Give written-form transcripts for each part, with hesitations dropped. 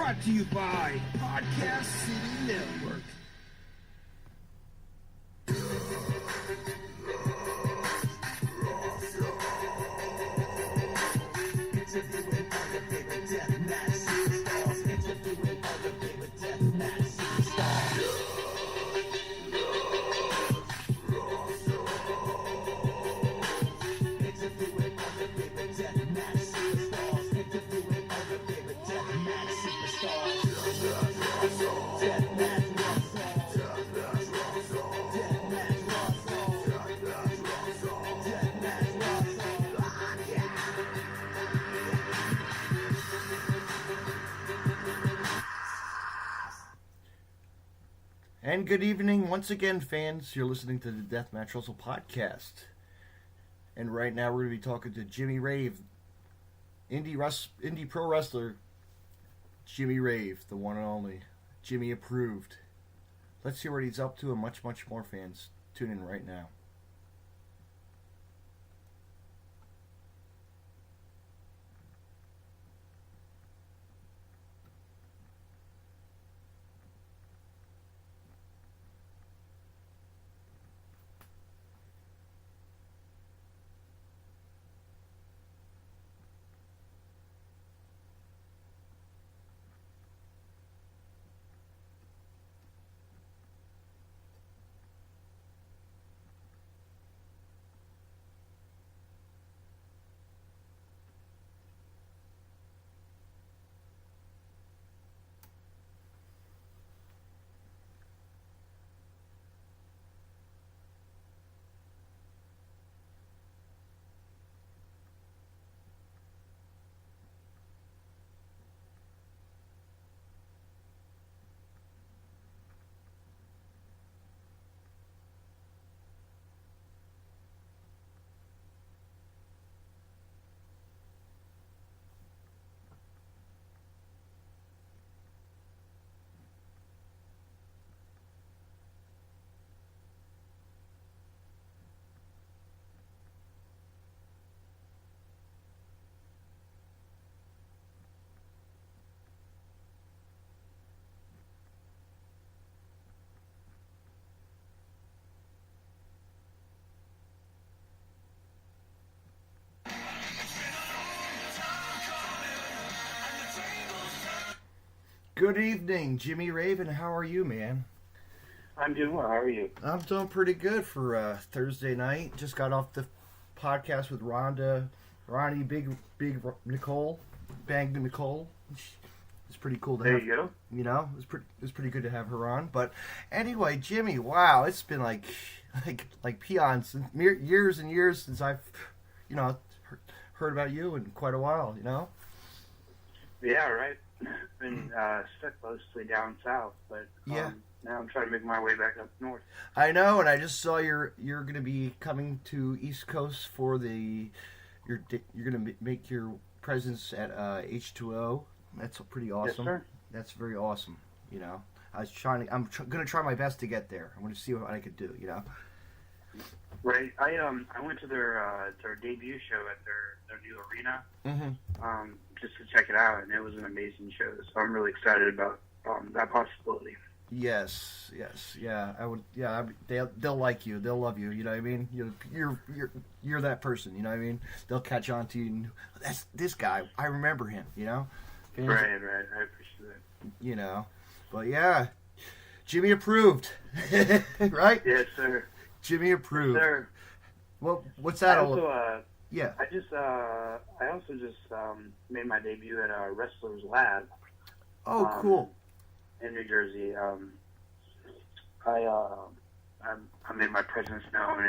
Brought to you by Podcast City Network. And good evening once again, fans. You're listening to the Deathmatch Wrestle podcast. And right now we're going to be talking to Jimmy Rave, Indy pro wrestler Jimmy Rave, the one and only. Jimmy approved. Let's hear what he's up to and much, much more, fans. Tune in right now. Good evening, Jimmy Raven. How are you, man? I'm doing well. How are you? I'm doing pretty good for Thursday night. Just got off the podcast with Ronnie, Big Nicole, Bang Nicole. It's pretty cool to have. There you go. You know, it's pretty good to have her on. But anyway, Jimmy, wow, it's been like peons, years and years since I've, heard about you in quite a while. You know. Yeah, right. Been stuck mostly down south, but yeah. Now I'm trying to make my way back up north. I know, and I just saw you're going to be coming to East Coast for you're going to make your presence at H2O. That's pretty awesome. Yes, sir. That's very awesome. You know, I'm going to try my best to get there. I'm going to see what I could do. You know. Right. I went to their debut show at their new arena. Mm-hmm. Just to check it out, and it was an amazing show. So I'm really excited about that possibility. Yes, yeah. I would, yeah. They'll like you. They'll love you. You know what I mean? You're that person. You know what I mean? They'll catch on to you. And, that's this guy. I remember him. You know? Right. I appreciate that. You know, but yeah, Jimmy approved, right? Yes, sir. Jimmy approved. Yes, sir. Well, what's that all? Yeah. I also just made my debut at Wrestler's Lab. Oh, cool. In New Jersey. I made my presence known,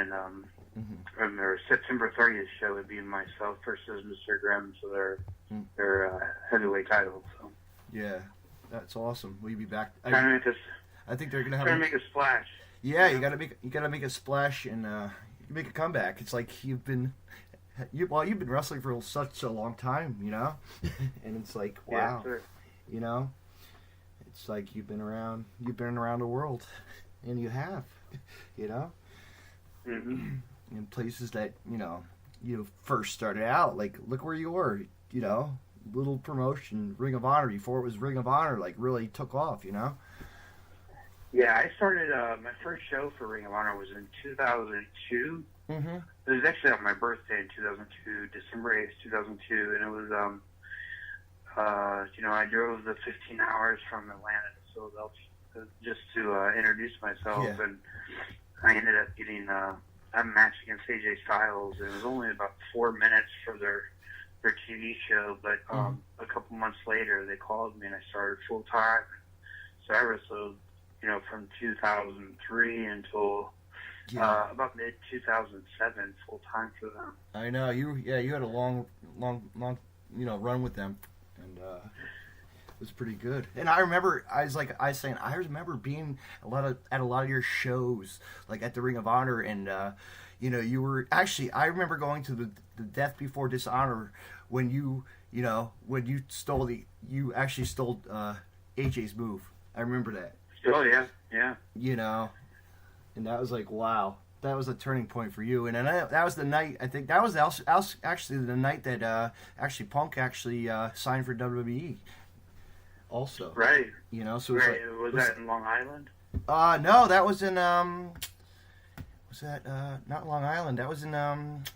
and their September 30th show would be myself versus Mr. Grimm, so their heavyweight titles. So. Yeah, that's awesome. Will you be back? I think they're gonna make a splash. Yeah, you gotta make a splash and make a comeback. It's like you've been wrestling for such a long time, you know, and it's like wow, yeah, sure. You know, it's like you've been around the world, and you have, you know, mm-hmm. in places that you first started out. Like look where you were, you know, little promotion, Ring of Honor, before it was Ring of Honor, like, really took off, you know? Yeah, I started, my first show for Ring of Honor was in 2002. Mm-hmm. It was actually on my birthday in 2002, December 8th, 2002, and it was, I drove the 15 hours from Atlanta to Philadelphia just to introduce myself, and I ended up getting a match against AJ Styles. It was only about 4 minutes for their TV show, but a couple months later they called me and I started full time. So I wrestled, from 2003 until about mid 2007, full time for them. I know you had a long, run with them, and it was pretty good. And I remember I remember being at a lot of your shows, like at the Ring of Honor, and you were actually, I remember going to the Death Before Dishonor when you actually stole AJ's move. I remember that. Oh yeah. And that was like, wow, that was a turning point for you. And then that was the night, I think that was actually the night that actually Punk actually signed for WWE. Also, right. So right. Was that in Long Island? No, that was in was that not Long Island? That was in not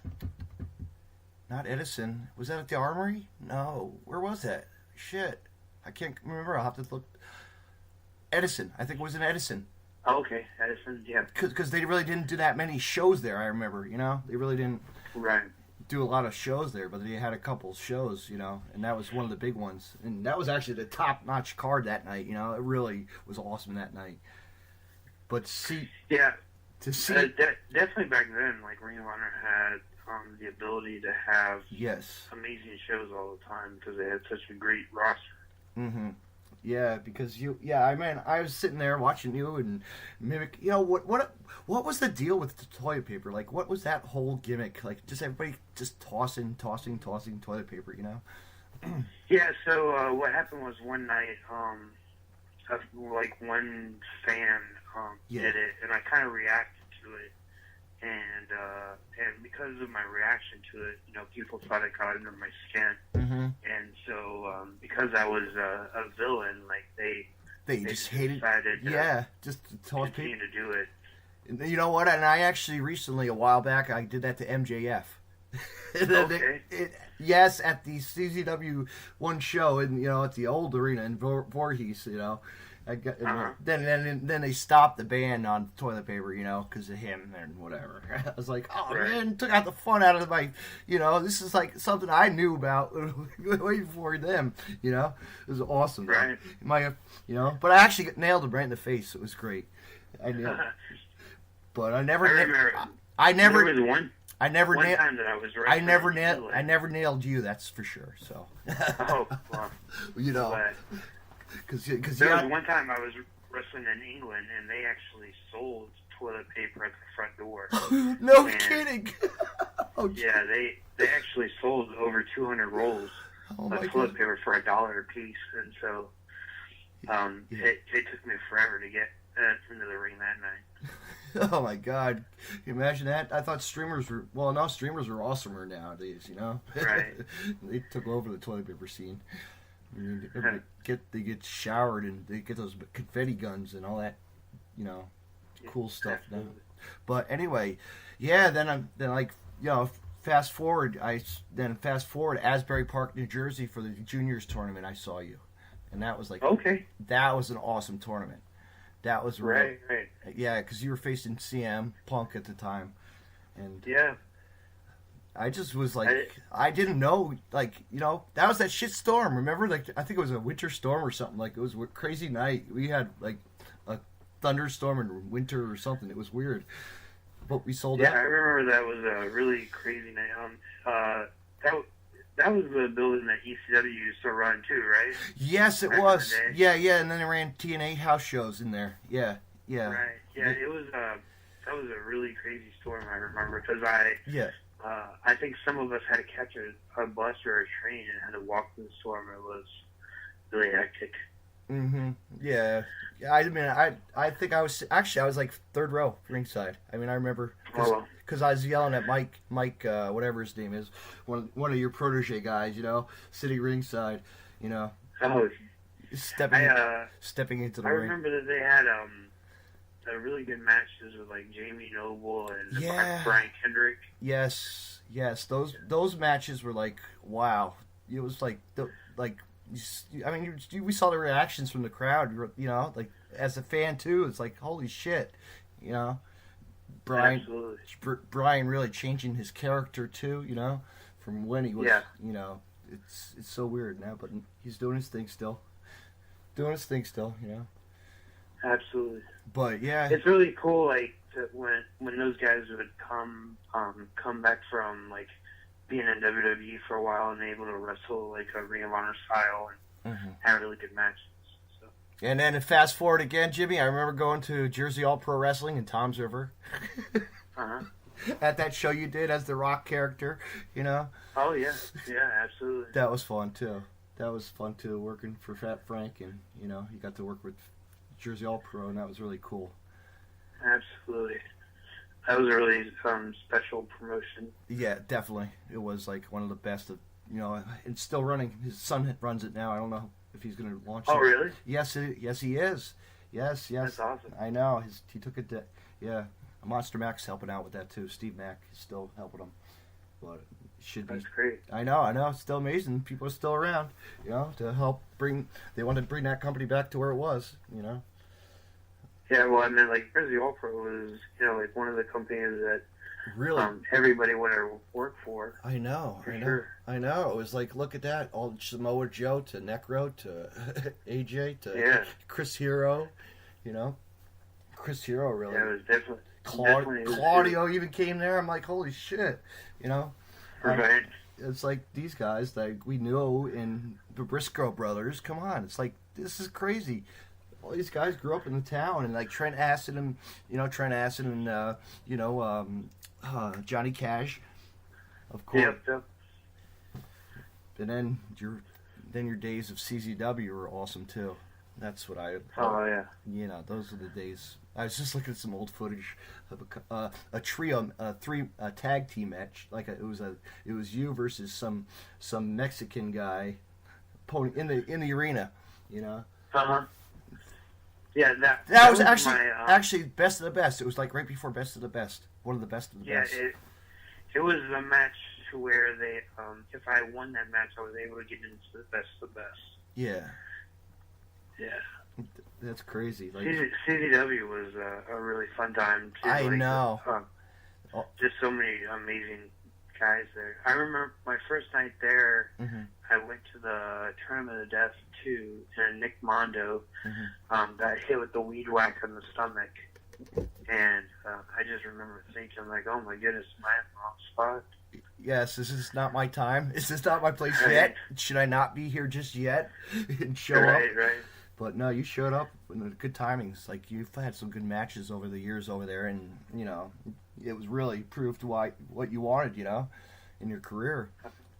Edison. Was that at the Armory? No, where was that? Shit, I can't remember. I'll have to look. Edison, I think it was in Edison. Oh, okay, Edison, yeah. Because they really didn't do that many shows there. I remember, they really didn't do a lot of shows there, but they had a couple shows, and that was one of the big ones. And that was actually the top-notch card that night. It really was awesome that night. But definitely back then, like Ring of Honor had the ability to have amazing shows all the time because they had such a great roster. Mm-hmm. Yeah, because I was sitting there watching you and mimic. What was the deal with the toilet paper? Like, what was that whole gimmick? Like, just everybody just tossing toilet paper, Yeah. So what happened was one night, one fan did it, and I kind of reacted to it, and because of my reaction to it, people thought it got under my skin. Mm-hmm. And so, because I was a villain, like they just hated. Just to toss paper to do it. And you know what? And I actually recently, a while back, I did that to MJF. Okay. Yes, at the CZW one show, and at the old arena in Voorhees, Then they stopped the ban on toilet paper, because of him and whatever. I was like, oh man, took out the fun out of my, this is like something I knew about way before them, It was awesome. Right. But I actually nailed him right in the face. It was great. I nailed it. But I never. I never. There was one time that I was I never nailed you. That's for sure. So. Oh, well, Because there was one time I was wrestling in England, and they actually sold toilet paper at the front door. No kidding. Yeah, they actually sold over 200 rolls of toilet paper for $1 a piece, and so it took me forever to get into the ring that night. Oh my God! Can you imagine that? I thought streamers were streamers were awesomer nowadays. Right. They took over the toilet paper scene. They get showered and they get those confetti guns and all that, cool stuff now. But anyway, fast forward Asbury Park, New Jersey for the juniors tournament. I saw you, and that was that was an awesome tournament. That was right. Yeah, because you were facing CM Punk at the time, and I just was I didn't know, that was that shit storm. Remember, I think it was a winter storm or something. It was a crazy night. We had a thunderstorm in winter or something. It was weird, but we sold out. Yeah, I remember that was a really crazy night. That was the building that ECW used to run too, right? Yes, it was. Yeah, and then they ran TNA house shows in there. Yeah. Right. Yeah, it was. That was a really crazy storm. I remember because I think some of us had to catch a bus or a train and had to walk through the storm. It was really hectic. Mm-hmm. Yeah. I mean, I think I was like third row ringside. I mean, I remember because I was yelling at Mike, whatever his name is, one of your protege guys, sitting ringside, Oh, stepping into the I ring. remember that they had a really good matches with like Jamie Noble and Brian Kendrick. Yes, those matches were like, wow. It was like we saw the reactions from the crowd, like as a fan too. It's like, holy shit, Brian really changing his character too, from when he was, it's so weird now, but he's doing his thing still. Absolutely. But yeah, it's really cool, like when those guys would come back from like being in WWE for a while and able to wrestle like a Ring of Honor style and have really good matches. So. And then fast forward again, Jimmy, I remember going to Jersey All Pro Wrestling in Toms River. At that show you did as the Rock character, Oh yeah, absolutely. That was fun too. Working for Fat Frank, and you got to work with Jersey All Pro, and that was really cool. Absolutely. That was a really special promotion. Yeah, definitely. It was like one of the best of, it's still running. His son runs it now. I don't know if he's going to launch it. Oh, really? Yes, he is. Yes. That's awesome. I know. He took it. Monster Mac's helping out with that too. Steve Mac is still helping him. But it should be. That's great. I know. It's still amazing. People are still around, to help they want to bring that company back to where it was, Yeah, well, I mean, like, Jersey All Pro was, like, one of the companies that really everybody wanted to work for. I know. Sure. I know. It was like, look at that. All Samoa Joe to Necro to AJ to Chris Hero, Chris Hero, really. Yeah, it was definitely. Claudio even came there. I'm like, holy shit, Right. It's like these guys that we know in the Briscoe brothers. Come on. It's like, this is crazy. All these guys grew up in the town, and like Trent Acid and Johnny Cash, of course. Yep. And then your days of CZW were awesome too. That's what I. Oh yeah. Those are the days. I was just looking at some old footage of a trio, a tag team match. Like it was you versus some Mexican guy, in the arena. Yeah, that was actually best of the best. It was like right before best of the best. One of the best of the best. Yeah, it was a match to where they, if I won that match, I was able to get into the best of the best. Yeah. Yeah. That's crazy. Like, CZW was a really fun time too. I know. Just so many amazing guys there. I remember my first night there. I went to the Tournament of Death 2, and Nick Mondo got hit with the weed whack in the stomach. And I just remember thinking, like, oh my goodness, am I in the wrong spot? Yes, this is not my time. This is not my place yet. Should I not be here just yet and show up? Right. But no, you showed up with good timings. Like, you've had some good matches over the years over there, and, it was really proved what you wanted, in your career.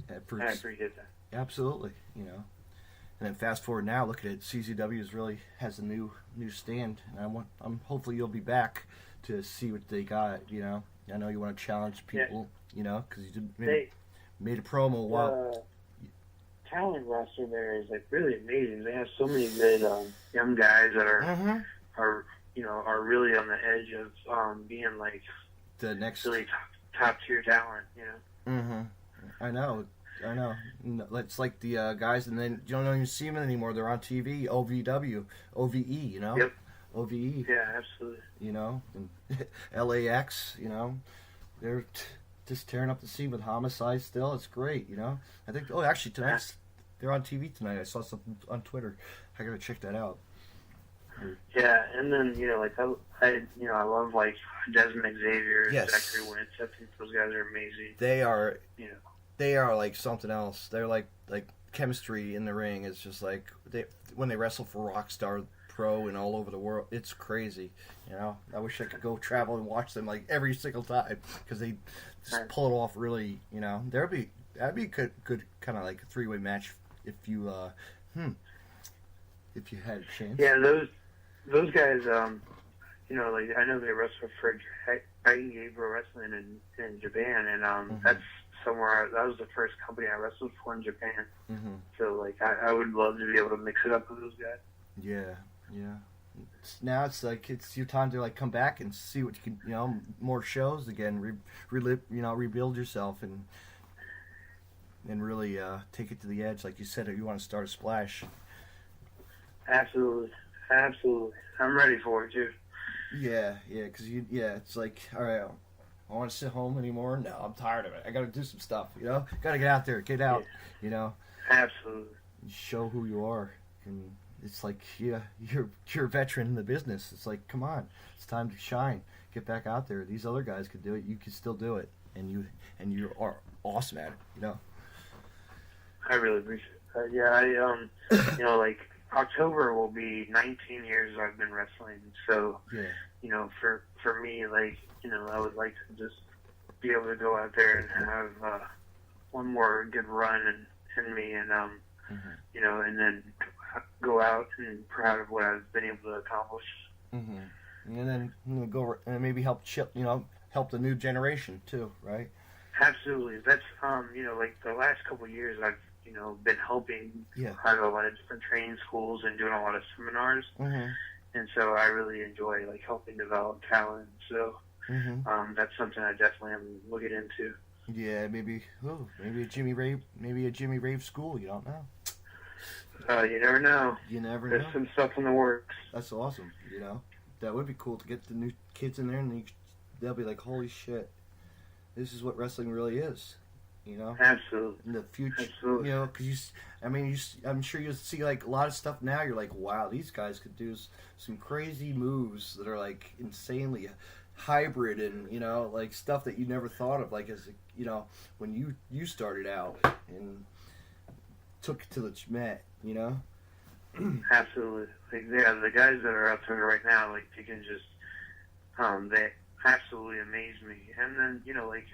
I appreciate that. Absolutely, And then fast forward now, look at it. CZW really has a new stand, and I'm hopefully you'll be back to see what they got. I know you want to challenge people, because you made a promo. Wow. Talent roster there is like really amazing. They have so many good young guys that are really on the edge of being like the next really top tier talent. I know. It's like the guys, and then you don't even see them anymore. They're on TV. OVE. Yep. OVE. Yeah, absolutely. And LAX. They're just tearing up the scene with Homicide. Still, it's great. I think. Oh, actually, they're on TV tonight. I saw something on Twitter. I gotta check that out. Yeah, and then I love like Desmond Xavier, yes. Zachary Wentz. I think those guys are amazing. They are. They are like something else. They're like chemistry in the ring. It's just like when they wrestle for Rockstar Pro and all over the world. It's crazy. I wish I could go travel and watch them like every single time because they just pull it off really. That'd be a good kind of like a 3-way match if you had a chance. Yeah, those guys. like I know they wrestle for Dragon Pro Wrestling in Japan, and that's somewhere. That was the first company I wrestled for in Japan. Mm-hmm. So like I would love to be able to mix it up with those guys. Yeah. Now it's like it's your time to like come back and see what you can, more shows again, rebuild yourself and really take it to the edge, like you said. If you want to start a splash. Absolutely. I'm ready for it too. Yeah, because it's like, all right, I want to sit home anymore. No, I'm tired of it. I got to do some stuff. Got to get out there, get out. Yeah. Absolutely. Show who you are, and it's like, you're a veteran in the business. It's like, come on, it's time to shine. Get back out there. These other guys could do it. You can still do it, and you are awesome at it. I really appreciate it. I like October will be 19 years I've been wrestling. So, for me, like, I would like to just be able to go out there and have one more good run in me, and and then go out and proud of what I've been able to accomplish. Mm-hmm. And then go and maybe help help the new generation too, right? Absolutely. That's like the last couple of years I've been helping out a lot of different training schools and doing a lot of seminars. Mm-hmm. And so I really enjoy like helping develop talent. So that's something I definitely am looking into. Yeah, maybe a Jimmy Rave school. You don't know. You never know. There's some stuff in the works. That's awesome. That would be cool to get the new kids in there, and they'll be like, "Holy shit, this is what wrestling really is." Absolutely. In the future, absolutely. Because I'm sure you'll see like a lot of stuff now. You're like, wow, these guys could do some crazy moves that are like insanely hybrid, and like stuff that you never thought of, like as when you started out and took it to the mat. Absolutely. Like, the guys that are up there right now, like you can just, they absolutely amaze me. And then like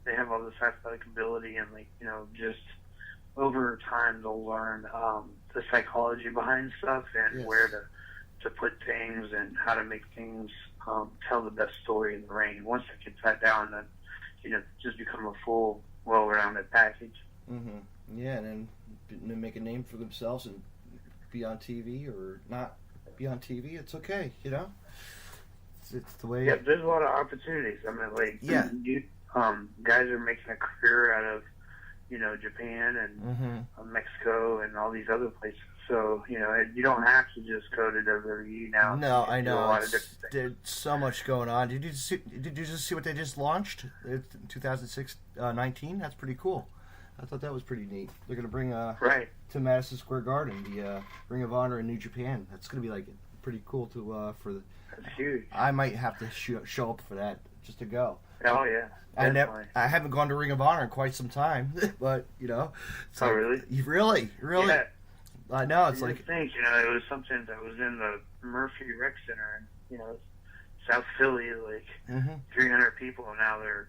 they have all this athletic ability, and like just over time they'll learn the psychology behind stuff and where to put things and how to make things tell the best story in the ring. Once they get that down, then just become a full, well-rounded package. Mm-hmm. Yeah, and then make a name for themselves and be on TV or not be on TV. It's okay, It's the way. Yeah, there's a lot of opportunities. I mean, like guys are making a career out of Japan and Mexico and all these other places. So you don't have to just go to WWE now. No, I know. There's so much going on. Did you just see what they just launched? 2019. That's pretty cool. I thought that was pretty neat. They're going to bring to Madison Square Garden the Ring of Honor in New Japan. That's going to be like pretty cool to That's huge. I might have to show up for that just to go. Oh yeah. I haven't gone to Ring of Honor in quite some time, but It's like, really? Really? Yeah. I know. It's like. I think it was something that was in the Murphy Rec Center, South Philly, like 300 people. Now they're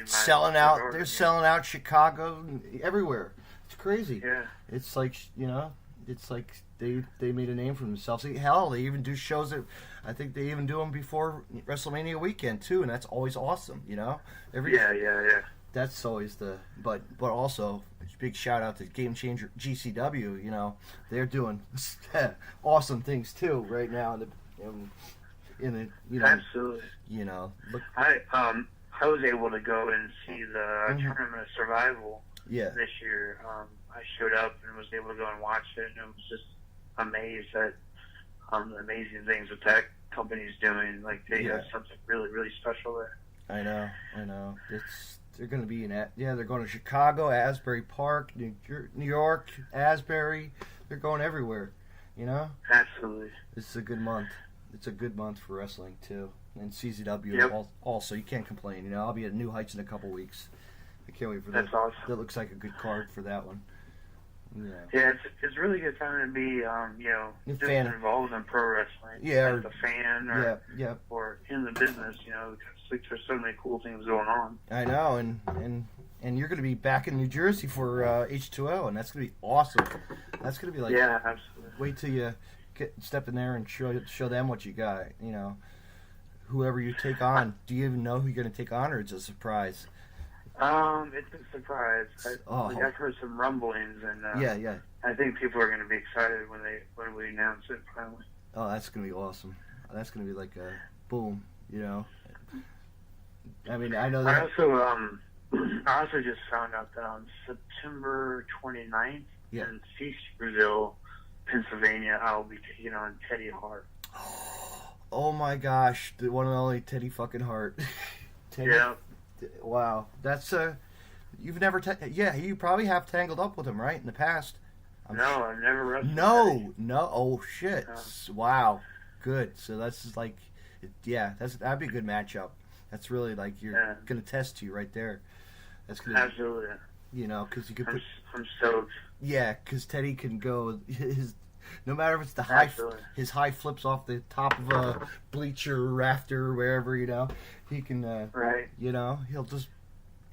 selling out. They're selling out Chicago and everywhere. It's crazy. Yeah. It's like it's like they made a name for themselves. Hell, they even do shows that I think they even do them before WrestleMania weekend too, and that's always awesome. Yeah. That's always but also big shout out to Game Changer GCW. They're doing awesome things too right now in the Absolutely. Look. I was able to go and see the Tournament of Survival this year. I showed up and was able to go and watch it, and I was just amazed at the amazing things that company's doing. Like, they have something really, really special there. I know. They're going to be they're going to Chicago, Asbury Park, New York, Asbury. They're going everywhere, Absolutely. It's a good month. It's a good month for wrestling, too. And CZW also, you can't complain. I'll be at New Heights in a couple weeks. I can't wait for that. That's awesome. That looks like a good card for that one. Yeah, it's really good time to be, just involved in pro wrestling. Yeah. As a fan or in the business, because there's so many cool things going on. I know, and you're going to be back in New Jersey for H2O, and that's going to be awesome. That's going to be like... Yeah, absolutely. Wait till you step in there and show them what you got. You know, whoever you take on. Do you even know who you're gonna take on, or it's a surprise? It's a surprise. I've heard some rumblings, and yeah. I think people are going to be excited when we announce it finally. Oh, that's gonna be awesome. That's gonna be like a boom. You know. I mean, I know that. I also just found out that on September 29th in Brazil, Pennsylvania, I'll be taking on Teddy Hart. Oh my gosh, the one and only Teddy fucking Hart. Teddy, yeah. Wow, that's you've never you probably have tangled up with him, right, in the past. I've never wrestled. No, oh shit, wow, good. So that's just like, that'd be a good matchup. That's really like you're gonna test you right there. That's gonna absolutely. You know, because you could I'm stoked. Yeah, because Teddy can go no matter if it's his high flips off the top of a bleacher, rafter, or wherever, you know, he can, you know, he'll just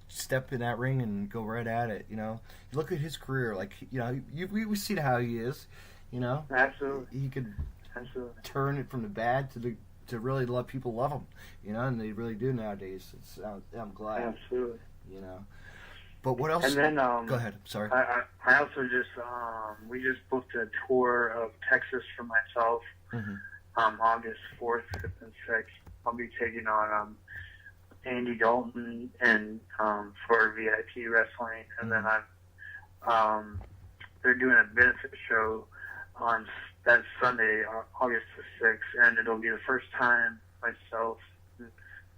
step in that ring and go right at it, you know. Look at his career, like, you know, we've seen how he is, you know. Absolutely. He could turn it from the bad to really let people love him, you know, and they really do nowadays. I'm glad. Absolutely. You know. But what else? And then, go ahead. I'm sorry. I also just, we just booked a tour of Texas for myself. August 4th, 5th, and 6th. I'll be taking on Andy Dalton and for VIP wrestling, and then they're doing a benefit show on that Sunday, August the 6th, and it'll be the first time myself and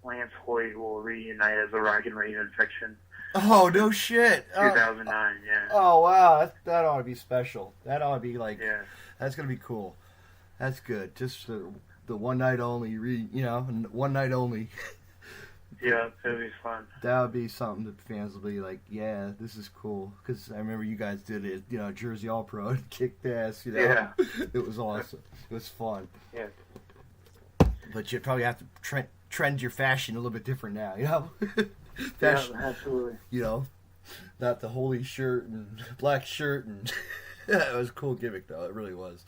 Lance Hoyt will reunite as a Rock and Rave infection. Oh, no shit. 2009, yeah. Oh, wow. That ought to be special. That ought to be like, that's going to be cool. That's good. Just the one night only, one night only. Yeah, it'll be fun. That would be something that fans will be like, yeah, this is cool. Because I remember you guys did it, you know, Jersey All Pro and kicked ass, you know. Yeah. It was awesome. It was fun. Yeah. But you'd probably have to trend your fashion a little bit different now, you know. Fashion, yeah, absolutely. You know, not the holy shirt and black shirt, and it was a cool gimmick though. It really was.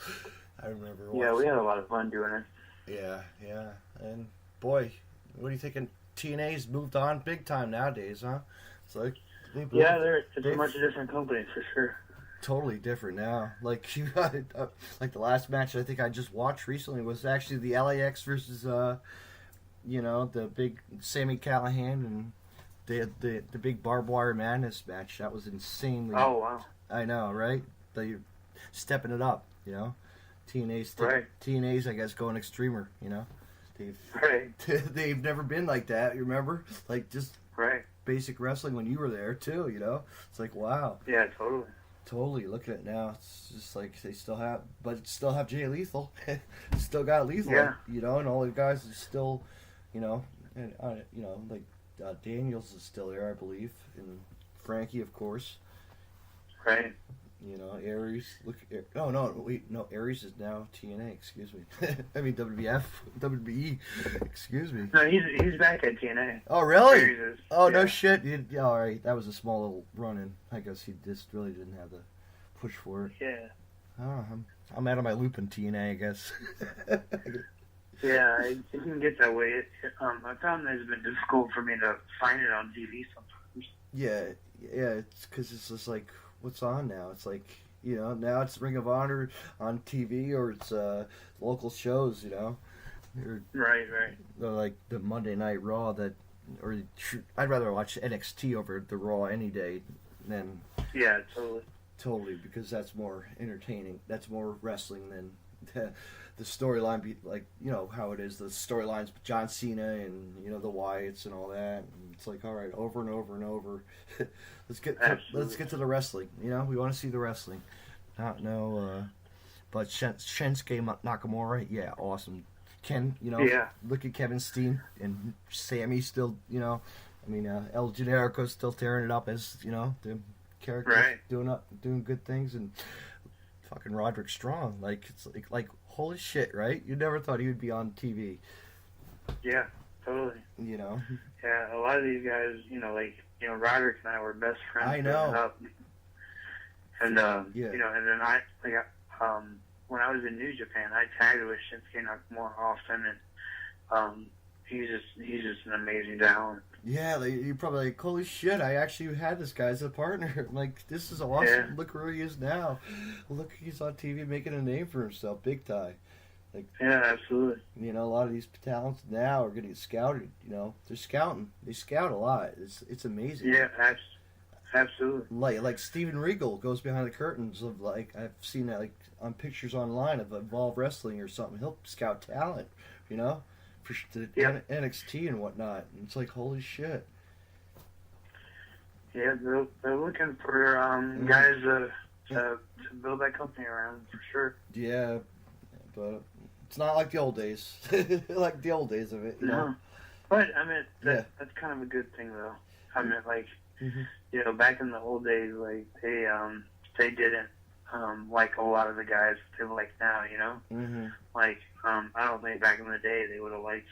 I remember. Yeah, we had a lot of fun doing it. Yeah, and boy, what are you thinking? TNA's moved on big time nowadays, huh? It's like it's a much different company for sure. Totally different now. Like you got like the last match I think I just watched recently was actually the LAX versus the big Sami Callihan and the big barbed wire madness match. That was insanely. Oh wow! I know, right? They stepping it up, you know. TNA's I guess going extremer, you know. They've never been like that. You remember, like just basic wrestling when you were there too. You know, it's like wow. Yeah, totally. Totally. Look at it now. It's just like they still have Jay Lethal. Still got Lethal. Yeah. You know, and all the guys are still, you know, and like Daniels is still there, I believe, and Frankie, of course. Right. You know, Aries. Aries is now TNA. Excuse me. I mean WWF, WWE. Excuse me. No, he's back at TNA. Oh really? Aries is, no shit. All right, that was a small little run-in. I guess he just really didn't have the push for it. Yeah. Oh, I'm out of my loop in TNA, I guess. Yeah, it can get that way. I found that it's been difficult for me to find it on TV sometimes. Yeah, it's because it's just like, what's on now? It's like, you know, now it's Ring of Honor on TV or it's local shows, you know. Right. They're like the Monday Night Raw I'd rather watch NXT over the Raw any day than... Yeah, totally. Totally, because that's more entertaining. That's more wrestling than the storyline, like, you know, how it is. The storylines with John Cena and, you know, the Wyatts and all that. And it's like, all right, over and over and over. Let's get to the wrestling. You know, we want to see the wrestling. But Shinsuke Nakamura, yeah, awesome. Ken, you know, look at Kevin Steen and Sammy still, you know, I mean, El Generico's still tearing it up as, you know, the characters doing good things, and fucking Roderick Strong, like, it's like holy shit, right? You never thought he would be on TV. Yeah, totally. You know? Yeah, a lot of these guys, you know, like, you know, Roderick and I were best friends. I know. And, you know, and then when I was in New Japan, I tagged with Shinsuke Nakamura often, and he's just an amazing talent. Yeah, you're probably like, holy shit, I actually had this guy as a partner. I'm like, this is awesome. Yeah. Look where he is now. Look, he's on TV making a name for himself, big time. Like, yeah, absolutely. You know, a lot of these talents now are getting scouted. You know, they're scouting. They scout a lot. It's amazing. Yeah, absolutely. Like Steven Regal goes behind the curtains of, like, I've seen that, like, on pictures online of Evolve Wrestling or something. He'll scout talent, you know, for the NXT and whatnot. And it's like, holy shit. Yeah, they're looking for guys to build that company around, for sure. Yeah, but it's not like the old days. Like the old days of it, you know? But, I mean, that's kind of a good thing, though. I mean, like, you know, back in the old days, like, they didn't like a lot of the guys they like now, you know? Mm-hmm. Like, I don't think back in the day they would have liked,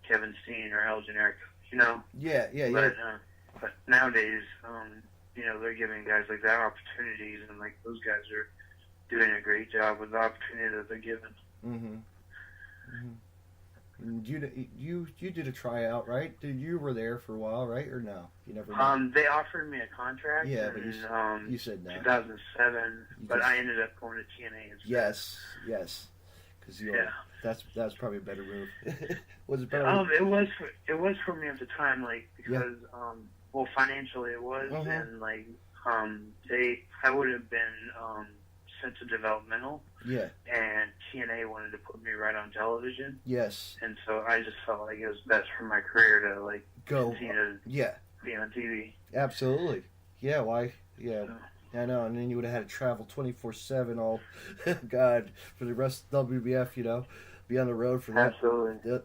Kevin Steen or El Generico, you know? Yeah. But nowadays, you know, they're giving guys like that opportunities, and, like, those guys are doing a great job with the opportunity that they're given. Mm-hmm. You did a tryout, right? You were there for a while, right? Or no? You never. They offered me a contract. Yeah, but you said no. 2007, but I ended up going to TNA instead. Yes, because that's probably a better move. Was it better? It was for me at the time, like, because well, financially it was, and like I would have been sent to developmental. Yeah. And TNA wanted to put me right on television. Yes. And so I just felt like it was best for my career to, like, continue to be on TV. Absolutely. Yeah, why? Yeah. So, I know, and then you would have had to travel 24/7 all, God, for the rest of WBF, you know, be on the road for that. Absolutely.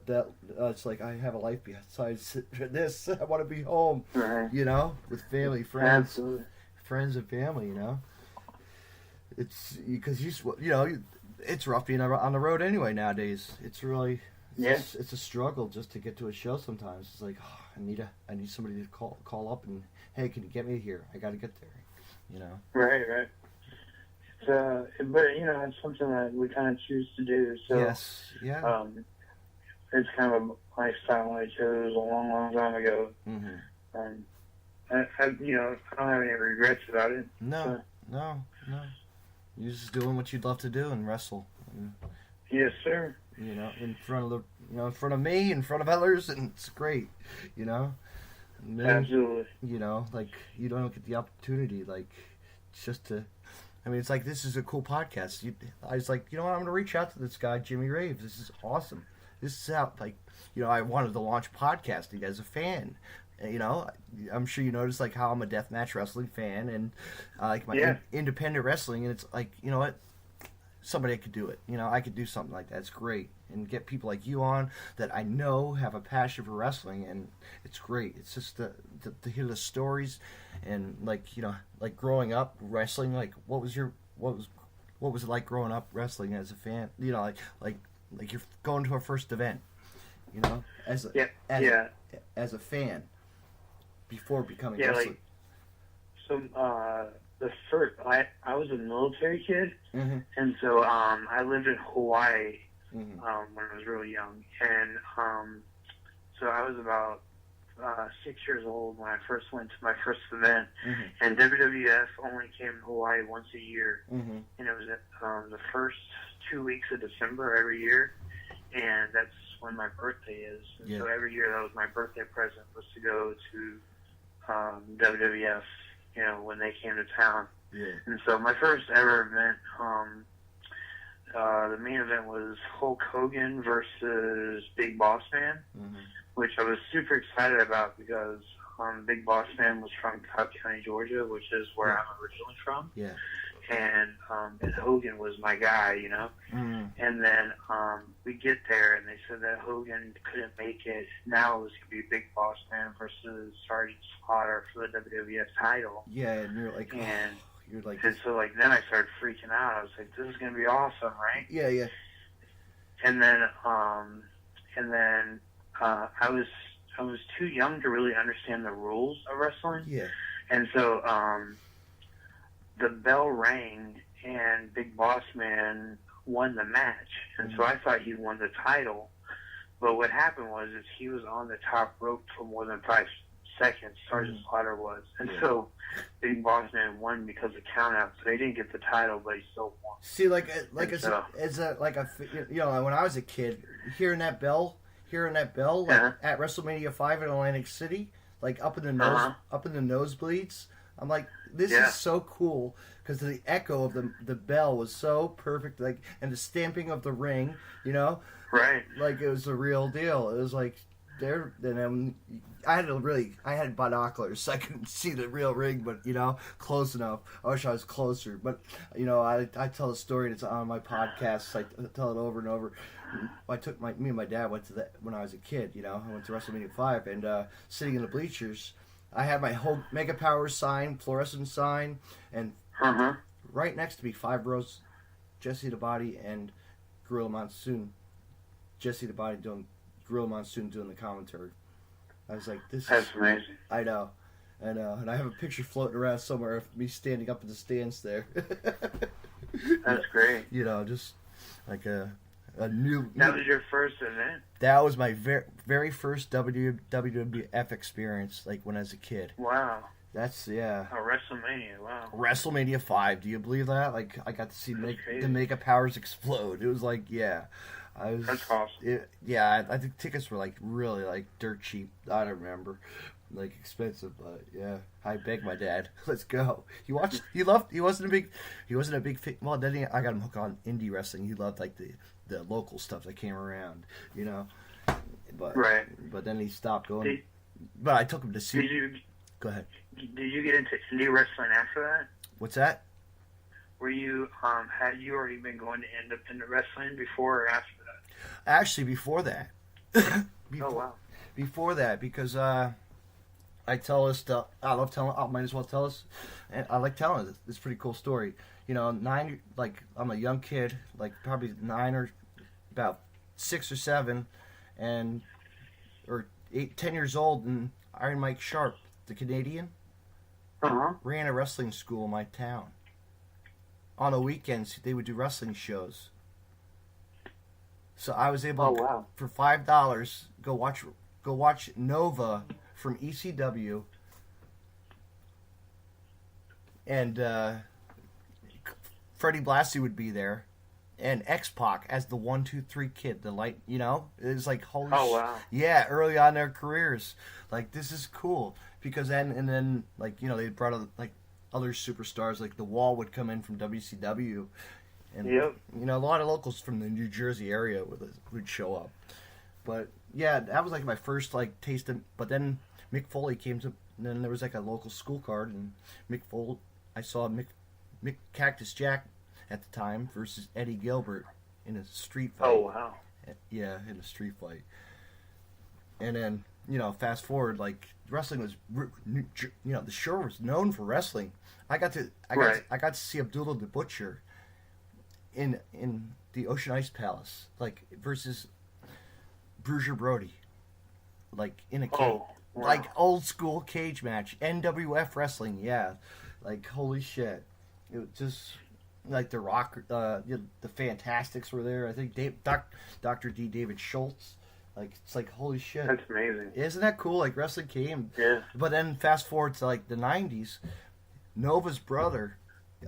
It's like, I have a life besides this. I want to be home, right. You know, with family, friends. Absolutely. Friends and family, you know. It's because it's rough being on the road anyway nowadays. It's really, it's a struggle just to get to a show sometimes. It's like, oh, I need somebody to call up and, hey, can you get me here? I got to get there, you know. Right. So, but you know, it's something that we kind of choose to do. So yes, yeah. It's kind of a lifestyle I chose a long time ago. Mm-hmm. I don't have any regrets about it. No. You're just doing what you'd love to do and wrestle. Yes, sir. You know, in front of me, in front of others, and it's great. You know. Then, absolutely. You know, like, you don't get the opportunity, like, just to. I mean, it's like, this is a cool podcast. I was like, you know what? I'm gonna reach out to this guy, Jimmy Rave. This is awesome. This is how, like, you know, I wanted to launch podcasting as a fan. You know, I'm sure you noticed, like, how I'm a deathmatch wrestling fan and like my independent wrestling, and it's like, you know what, somebody could do it. You know, I could do something like that. It's great, and get people like you on that I know have a passion for wrestling, and it's great. It's just to hear the stories, and, like, you know, like, growing up wrestling, like, what was it like growing up wrestling as a fan? You know, like you're going to a first event, you know, as a fan. Before becoming wrestler. Like, so the first, I was a military kid, and so I lived in Hawaii when I was really young, and so I was about 6 years old when I first went to my first event, and WWF only came to Hawaii once a year, and it was at the first 2 weeks of December every year, and that's when my birthday is, and so every year that was my birthday present, was to go to WWF, you know, when they came to town. Yeah. And so my first ever event, the main event was Hulk Hogan versus Big Boss Man, which I was super excited about because Big Boss Man was from Cobb County, Georgia, which is where I'm originally from. Yeah. And Hogan was my guy, you know. And then we get there, and they said that Hogan couldn't make it. Now it was going to be Big Boss Man versus Sergeant Slaughter for the WWF title. Yeah, and you're like, and so, like, then I started freaking out. I was like, this is going to be awesome, right? Yeah. And then I was too young to really understand the rules of wrestling. Yeah. And so the bell rang, and Big Boss Man won the match, and so I thought he won the title. But what happened was is he was on the top rope for more than 5 seconds. Sergeant Slaughter was, and so Big Boss Man won because of count-out. So he didn't get the title, but he still won. See, when I was a kid, hearing that bell, like, at WrestleMania 5 in Atlantic City, like up in the nosebleeds. I'm like, this is so cool because the echo of the bell was so perfect, like, and the stamping of the ring, right? Like it was a real deal. It was like there. Then I had binoculars so I couldn't see the real ring, but close enough. I wish I was closer, but I tell a story that's on my podcast. I tell it over and over. I took me and my dad went to that when I was a kid. I went to WrestleMania 5 and sitting in the bleachers. I had my whole Mega Powers sign, fluorescent sign, and right next to me, 5 rows, Jesse the Body and Gorilla Monsoon. Jesse the Body doing Gorilla Monsoon doing the commentary. I was like, That's amazing. I know. And I have a picture floating around somewhere of me standing up in the stands there. That's great. Just like a new... That was your first event? That was my very first WWF experience, like when I was a kid. Wow. That's, WrestleMania, wow. WrestleMania 5, do you believe that? Like, I got to see the Mega Powers explode. It was like, That's awesome. I think tickets were like really like dirt cheap. I don't remember, like expensive, but I begged my dad, let's go. He watched. He wasn't a big fan. Well, then I got him hooked on indie wrestling. He loved like the local stuff that came around, But right. But then he stopped going. But I took him to see. Go ahead. Did you get into indie wrestling after that? What's that? Were you had you already been going to independent wrestling before or after that? Actually, before that. Oh wow! Before that, because I tell this stuff. I love telling. I might as well tell us. And I like telling it. It's a pretty cool story. 9. Like I'm a young kid, like probably 9 or about 6 or 7, or 8, 10 years old, and Iron Mike Sharp, the Canadian, ran a wrestling school in my town. On the weekends, they would do wrestling shows. So I was able to, for $5, go watch Nova from ECW, and Freddie Blassie would be there, and X-Pac as the 1, 2, 3 kid. The light, it was like holy. Oh wow! Yeah, early on in their careers, like this is cool because then like they brought like other superstars, like The Wall would come in from WCW. And, a lot of locals from the New Jersey area would show up. But, that was, like, my first, like, taste of... But then Mick Foley came to... And then there was, like, a local school card, and I saw Mick Cactus Jack at the time versus Eddie Gilbert in a street fight. Oh, wow. Yeah, in a street fight. And then, fast forward, like, wrestling was... the shore was known for wrestling. I got to see Abdullah the Butcher in the Ocean Ice Palace, like versus Bruiser Brody, like in a cage, like old school cage match, NWF wrestling, like holy shit, it was just like the Rock, the Fantastics were there. I think Dr. D. David Schultz, like it's like holy shit, that's amazing. Isn't that cool? Like wrestling came, But then fast forward to like the '90s, Nova's brother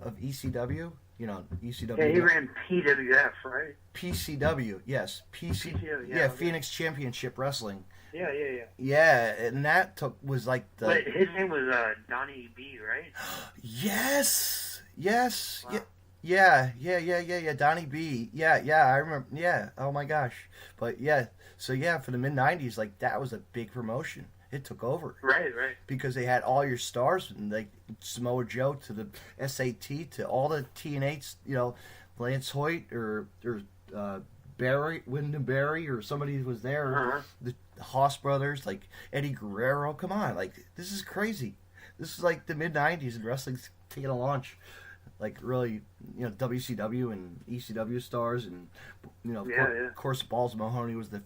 of ECW. ECW. Yeah, he ran PWF, right? PCW, yes. PCW, Phoenix Championship Wrestling. Yeah. Yeah, and that was like the... But his name was Donnie B, right? Yes. Wow. Yeah, Donnie B. Yeah, I remember. Yeah, oh my gosh. But so for the mid-90s, like that was a big promotion. It took over. Right. Because they had all your stars, and like Samoa Joe to the SAT to all the TNAs, Lance Hoyt or Wyndham Barry or somebody who was there, the Haas brothers, like Eddie Guerrero. Come on, like this is crazy. This is like the mid '90s, and wrestling's taking a launch. Like really, WCW and ECW stars, and of course, Balls Mahoney was the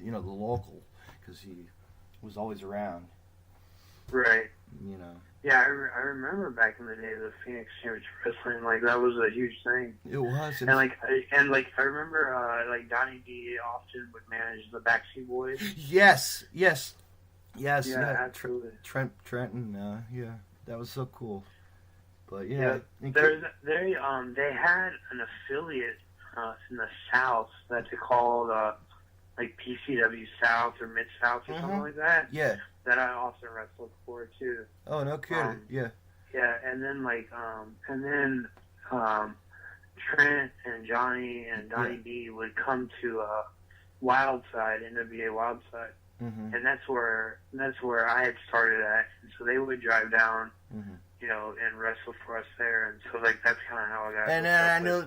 local because he was always around. Right. Yeah, I remember back in the day the Phoenix Championship Wrestling, like that was a huge thing. It was. And I remember like Donnie D often would manage the Backseat Boys. Yes. Yeah, absolutely. Trenton. Yeah, that was so cool. But Yeah, they had an affiliate in the South that they called like PCW South or Mid South or something like that. Yeah. That I also wrestled for too. Oh, no kidding. Yeah. Yeah, and then Trent and Johnny and Donnie B would come to Wildside, NWA Wildside, and that's where I had started at. And so they would drive down, you know, and wrestle for us there. And so like that's kind of how I got. And then I knew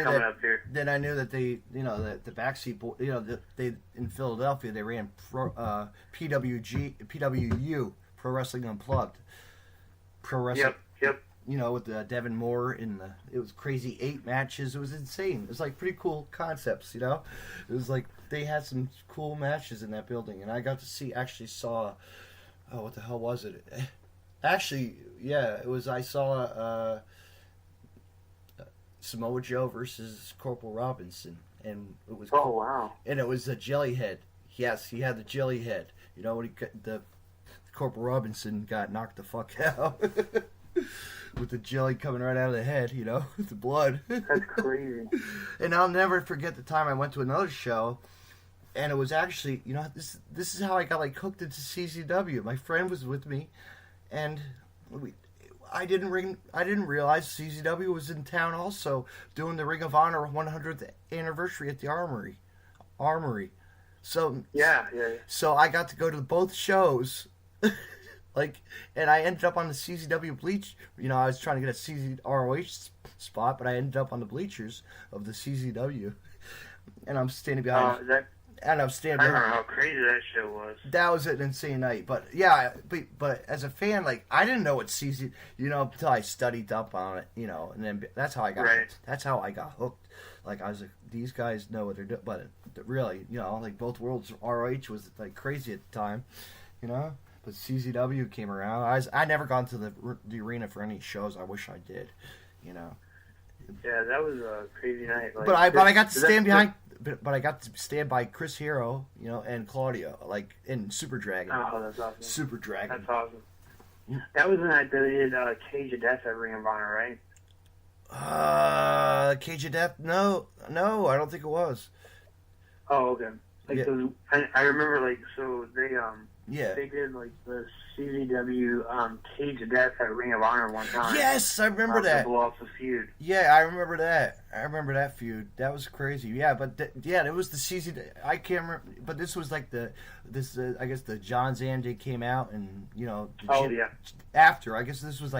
coming that. Up here. Then I knew that they, you know, that the Backseat Boy, you know, they in Philadelphia they ran PWU, Pro Wrestling Unplugged. Pro Wrestling. Yep. You know, with Devin Moore it was crazy 8 matches. It was insane. It was like pretty cool concepts, you know. It was like they had some cool matches in that building, and I got to actually saw. Oh, what the hell was it? Actually, yeah, it was. I saw Samoa Joe versus Corporal Robinson, and it was. Oh wow! And it was a jelly head. Yes, he had the jelly head. You know when the Corporal Robinson got knocked the fuck out with the jelly coming right out of the head. You know, with the blood. That's crazy. And I'll never forget the time I went to another show. And it was actually, you know, this is how I got like hooked into CZW. My friend was with me, and I didn't realize CZW was in town also doing the Ring of Honor 100th anniversary at the Armory. So yeah. So I got to go to both shows, and I ended up on the CZW bleach. You know, I was trying to get a CZROH spot, but I ended up on the bleachers of the CZW, and I'm standing behind. I remember how crazy that show was. That was an insane night. But yeah, but as a fan, like I didn't know what CZ, you know, until I studied up on it, you know, and then that's how I got hooked. Like I was like, these guys know what they're doing, but really, you know, like both worlds, ROH was like crazy at the time, you know. But CZW came around. I never gone to the arena for any shows. I wish I did, you know. Yeah, that was a crazy night. Like, but I got to stand behind. But I got to stand by Chris Hero, you know, and Claudio, like in Super Dragon. Oh, that's awesome. Super Dragon. That's awesome. That was the night they did Cage of Death at Ring of Honor, right? Cage of Death? No, I don't think it was. Oh, okay. Like, yeah. I remember, like, so they yeah. They did like the CZW Cage of Death at Ring of Honor one time. Yes, I remember that. To blow off the feud. Yeah, I remember that. I remember that feud. That was crazy. Yeah, but it was the CZ. I can't remember, but this was like I guess the John Zande came out, and you know. After, I guess this was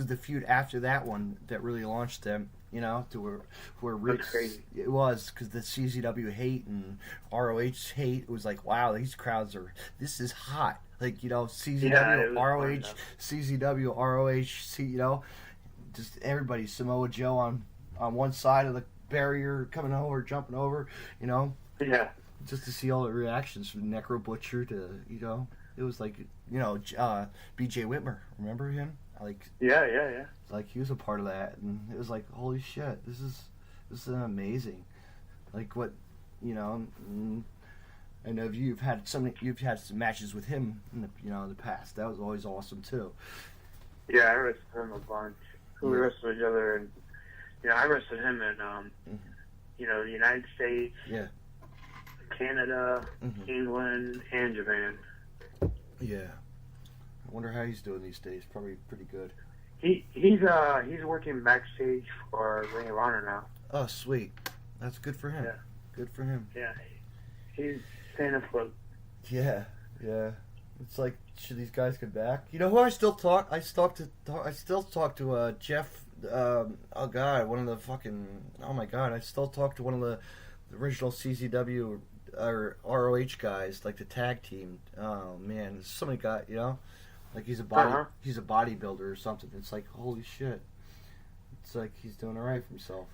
the feud after that one that really launched them. You know, to where Rick, crazy. It was because the CZW hate and ROH hate. It was like, wow, these crowds this is hot. Like, you know, CZW, ROH, CZW, ROH, you know, just everybody, Samoa Joe on one side of the barrier coming over, jumping over, you know. Yeah. Just to see all the reactions from Necro Butcher to, you know, it was like, you know, BJ Whitmer. Remember him? Yeah. Like he was a part of that, and it was like, holy shit, this is amazing. Like what, you know. I know you've had some matches with him in the past. That was always awesome too. Yeah, I wrestled him a bunch. We wrestled each other, and I wrestled him in the United States, Canada, England, and Japan. Yeah. I wonder how he's doing these days. Probably pretty good. He's working backstage for Ring of Honor now. Oh, sweet. That's good for him. Yeah. Good for him. Yeah. He's staying afloat. Yeah. It's like, should these guys come back? You know who I still talk? I still talk to Jeff. Oh God, one of the fucking. Oh my God, I still talk to one of the original CZW or ROH guys, like the tag team. Oh man, there's so many guys. You know. Like he's a bodybuilder or something. It's like, holy shit. It's like he's doing all right for himself.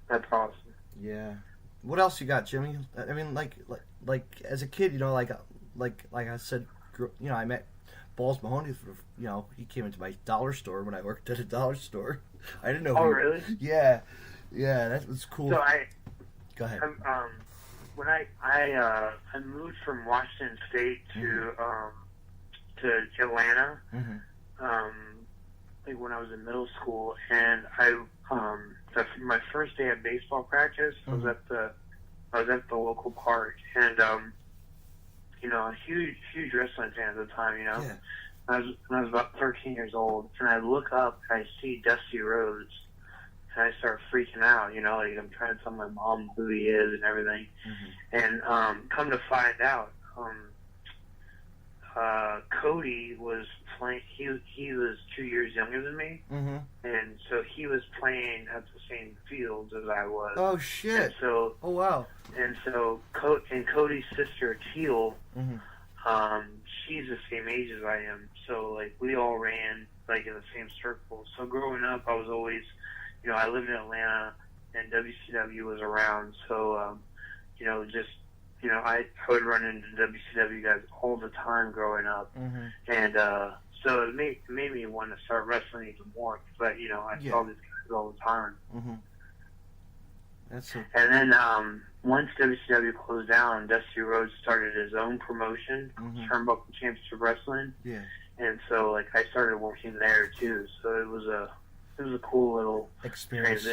That's awesome. Yeah. What else you got, Jimmy? I mean, like as a kid, you know, like I said, you know, I met Balls Mahoney. He came into my dollar store when I worked at a dollar store. I didn't know. Oh, really? Yeah, that was cool. So Go ahead. When I moved from Washington State to Atlanta, like when I was in middle school, and my first day at baseball practice, I was at the local park, and a huge wrestling fan at the time. Yeah. I was about 13 years old, and I look up and I see Dusty Rhodes, and I start freaking out. Like I'm trying to tell my mom who he is and everything, and come to find out, Cody was playing. He was 2 years younger than me, and so he was playing at the same fields as I was. Oh shit! And so, oh wow! And so, Cody's sister Teal, she's the same age as I am. So like we all ran like in the same circle. So growing up, I was always, I lived in Atlanta, and WCW was around. So I would run into WCW guys all the time growing up, and so it made me want to start wrestling even more. But I saw these guys all the time. And then once WCW closed down, Dusty Rhodes started his own promotion, Turnbuckle Championship Wrestling. Yeah. And so like I started working there too. So it was a cool little experience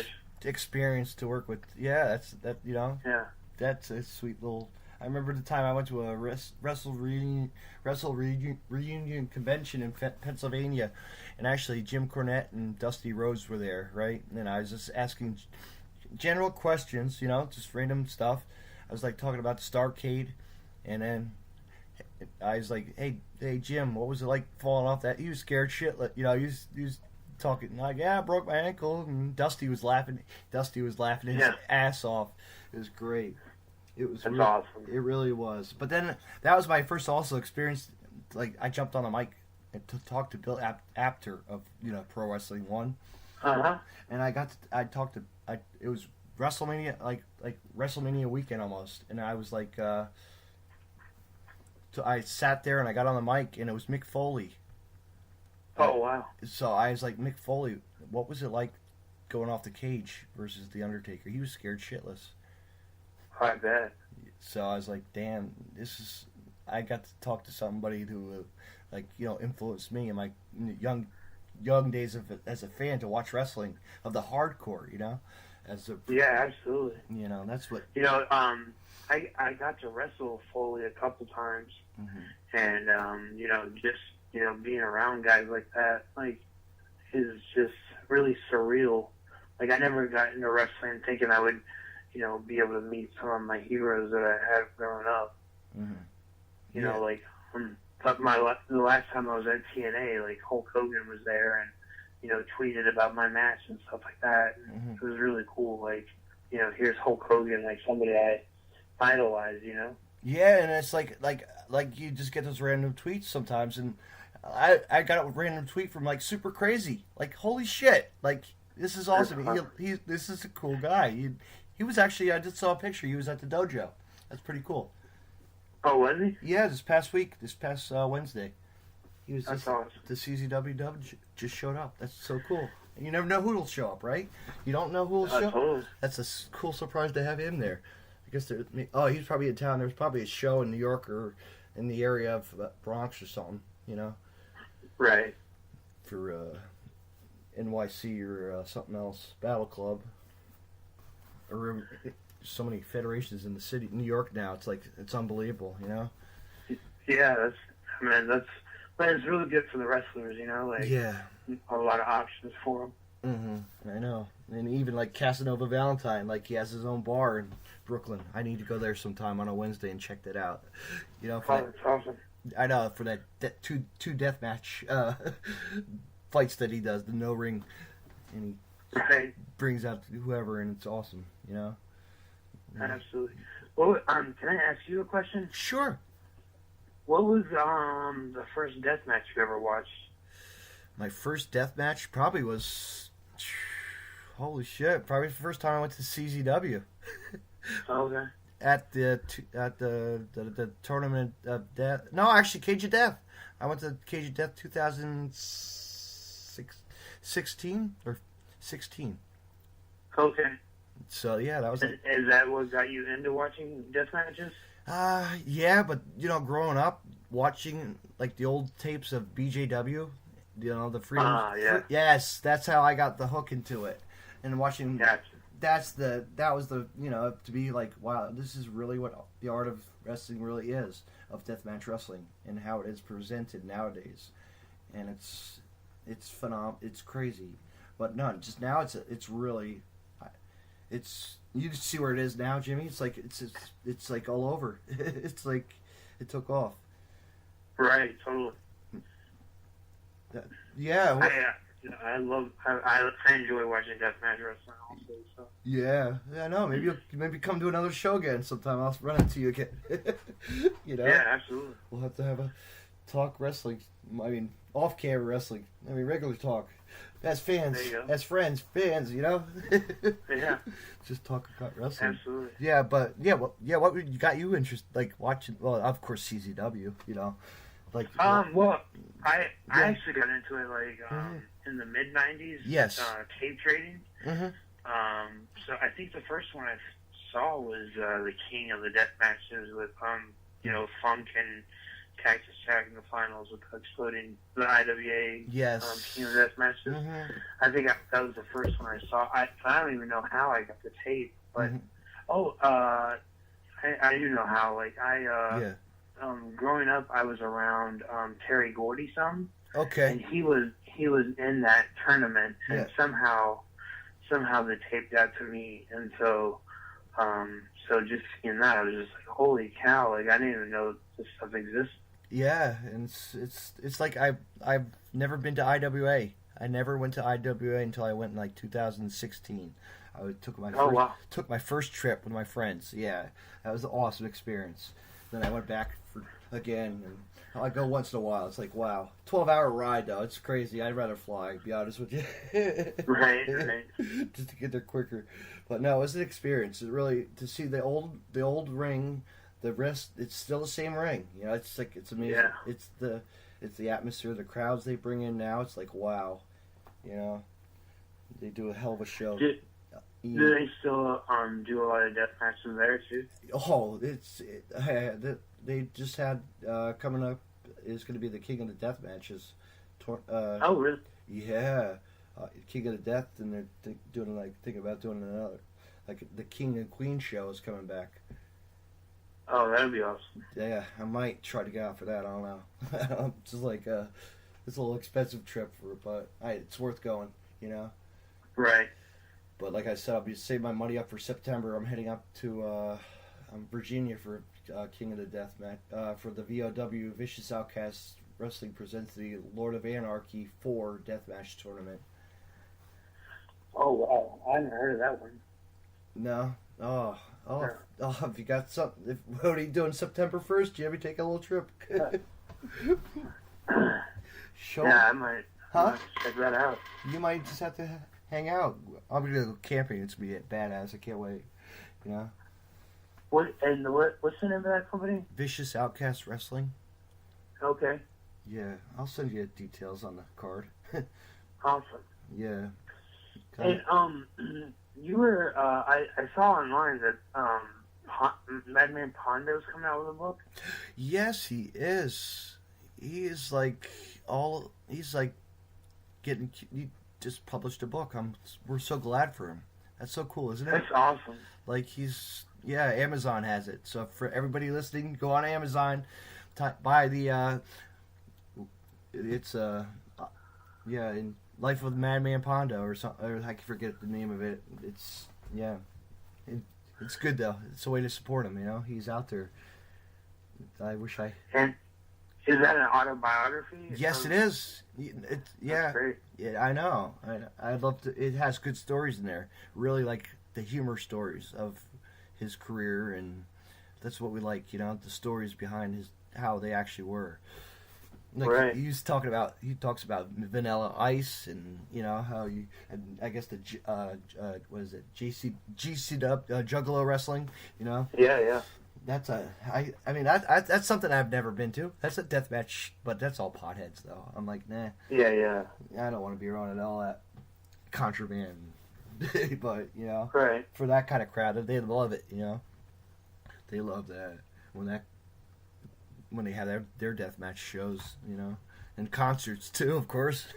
to work with. Yeah, Yeah. That's a sweet little. I remember the time I went to a wrestle reunion convention in Pennsylvania, and actually Jim Cornette and Dusty Rhodes were there, right? And I was just asking general questions, just random stuff. I was like talking about the Starcade, and then I was like, "Hey, Jim, what was it like falling off that?" He was scared shitless, he was talking like, "Yeah, I broke my ankle," and Dusty was laughing his ass off. It was great. It was awesome. It really was. But then that was my first also experience. Like I jumped on the mic to talk to Bill Apter of Pro Wrestling 1. And it was WrestleMania like WrestleMania weekend almost, and I was like, so I sat there and I got on the mic and it was Mick Foley. Oh wow! So I was like, Mick Foley, what was it like going off the cage versus the Undertaker? He was scared shitless. I bet. So I was like, damn, I got to talk to somebody who, influenced me in my young days as a fan to watch wrestling of the hardcore, Yeah, absolutely. That's what. I got to wrestle Foley a couple times, and just being around guys like that, like, is just really surreal. Like I never got into wrestling thinking I would, be able to meet some of my heroes that I had growing up. But the last time I was at TNA, like Hulk Hogan was there and, tweeted about my match and stuff like that. It was really cool. Like, here's Hulk Hogan, like somebody I idolize, Yeah, and it's like you just get those random tweets sometimes, and I got a random tweet from like Super Crazy, like holy shit, like this is awesome. This is a cool guy. He was actually, I just saw a picture. He was at the dojo. That's pretty cool. Oh, was he? Yeah, this past Wednesday. He was That's awesome. The CZW just showed up. That's so cool. And you never know who'll show up, right? You don't know who'll show up. Totally. That's a cool surprise to have him there. I guess he's probably in town. There's probably a show in New York or in the area of Bronx or something, Right. For NYC or something else, Battle Club. Or so many federations in the city, New York now. It's like it's unbelievable, Yeah, it's really good for the wrestlers, Like a lot of options for them. I know, and even like Casanova Valentine, like he has his own bar in Brooklyn. I need to go there sometime on a Wednesday and check that out. That's awesome. I know for that two deathmatch fights that he does, the no ring, and he brings out whoever, and it's awesome, Absolutely. Well, can I ask you a question? Sure. What was the first death match you ever watched? My first death match probably was, holy shit, probably the first time I went to CZW. Okay. at the tournament of death. No, actually, Cage of Death. I went to Cage of Death 2016 or 16. Okay. So yeah, that was. Is that what got you into watching death matches? Yeah, but growing up watching like the old tapes of BJW, the Freedom. Yeah. Yes, that's how I got the hook into it, and watching. Gotcha. That was the to be like, wow, this is really what the art of wrestling really is, of deathmatch wrestling and how it is presented nowadays, and it's phenomenal. It's crazy, but no, just now it's really, it's you just see where it is now, Jimmy. It's like it's like all over. It's like it took off. Right. Totally. Yeah. I enjoy watching deathmatch wrestling also. So. Yeah, I know. Maybe come to another show again sometime. I'll run into you again. Yeah, absolutely. We'll have to have a talk wrestling. I mean, off-camera wrestling. I mean, regular talk. As fans, as friends, fans. Yeah. Just talk about wrestling. Absolutely. Yeah, but what got you interested? Like watching? Well, of course, CZW. Like. Well, I actually got into it like in the mid '90s. Yes. Tape trading. Mm-hmm. So I think the first one I saw was the King of the Death matches with Funk and Cactus Jack in the finals with exploding the IWA. Yes. King of the Death matches. Mm-hmm. I think that was the first one I saw. I don't even know how I got the tape, but I do know how. Like growing up, I was around Terry Gordy some. Okay. And he was in that tournament, and somehow the tape got to me, and so just seeing that, I was just like, holy cow! Like I didn't even know this stuff existed. Yeah, and it's like I've never been to IWA. I never went to IWA until I went in like 2016. I took my first trip with my friends. Yeah, that was an awesome experience. Then I went back again, and I go once in a while. It's like, wow, 12-hour ride though. It's crazy. I'd rather fly. To be honest with you. Right. Just to get there quicker. But no, it was an experience. It really to see the old ring, the rest. It's still the same ring. It's like it's amazing. Yeah. It's the atmosphere, the crowds they bring in now. It's like wow, they do a hell of a show. Do they still do a lot of death matches there too? Oh, they just had coming up is going to be the King of the Death matches. Oh, really? Yeah, King of the Death, and they're thinking about doing another, like the King and Queen show is coming back. Oh, that'd be awesome. Yeah, I might try to get out for that. I don't know. It's just like it's a little expensive trip but it's worth going. Right. But like I said, I'll be saving my money up for September. I'm heading up to Virginia for King of the Death match for the VOW Vicious Outcast Wrestling presents the Lord of Anarchy 4 Deathmatch tournament. Oh wow, I haven't heard of that one. No. Oh, if you got something, what are you doing September 1st? Jimmy, take a little trip. Yeah, I might check that out. You might just have to hang out. I'll be going camping. It's going to be badass. I can't wait. What's the name of that company? Vicious Outcast Wrestling. Okay. Yeah, I'll send you details on the card. Awesome. Yeah. And you were I saw online that Madman Pondo's coming out with a book. Yes, he is. He is like getting. He just published a book. We're so glad for him. That's so cool, isn't it? That's awesome. Like Amazon has it. So for everybody listening, go on Amazon, buy the. It's in Life of Madman Pondo or something. Or I forget the name of it. It's it's good though. It's a way to support him. He's out there. I wish I. And is that an autobiography? Yes, it is. That's great. Yeah, I know. I'd love to. It has good stories in there. Really like the humor stories of his career, and that's what we like. The stories behind how they actually were. Like right. he talks about Vanilla Ice and how and I guess the what is it, GCW Juggalo wrestling, Yeah. That's I mean that's something I've never been to. That's a death match, but that's all potheads though. I'm like, nah. Yeah. I don't want to be around all that contraband. But Right. for that kind of crowd, they love it. They love that when they have their death match shows. And concerts too, of course.